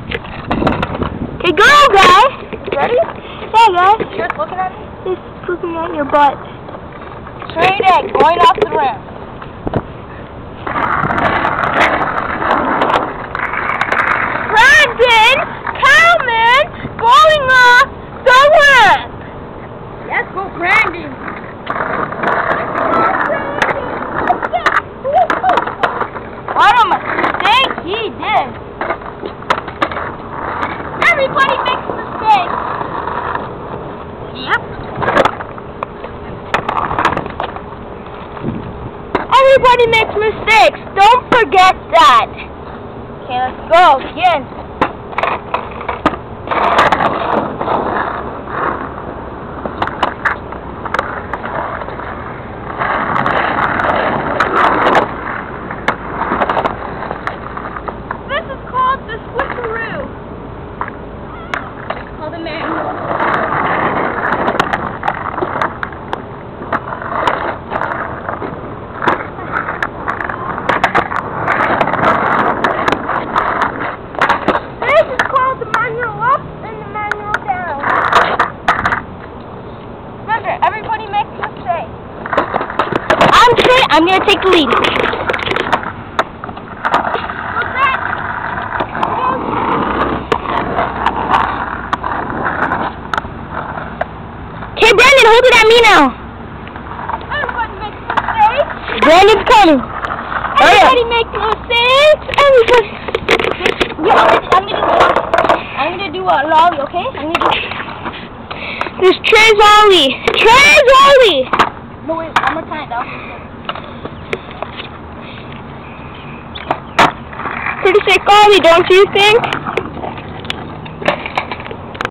Okay, go, guys. Ready? Yeah, guys. You're looking at me? Just looking at your butt. Straight egg going off the rim. Brandon Kalman going off the rim. Let's go, Brandon. What a mistake he did. Everybody makes mistakes. Yep. Everybody makes mistakes. Don't forget that. Okay, let's go again. This is called the switcheroo. It's called a manual. This is called the manual up and the manual down. Remember, everybody makes mistakes. I'm gonna take the lead. Okay, Brandon, hold it at me now. Everybody makes mistakes. Brandon's coming. Everybody makes mistakes. Everybody. Yeah, I'm gonna do a lolly, okay? This Trez Ollie. Trez Ollie. No, wait, one more time, though. Pretty sick Ollie, don't you think?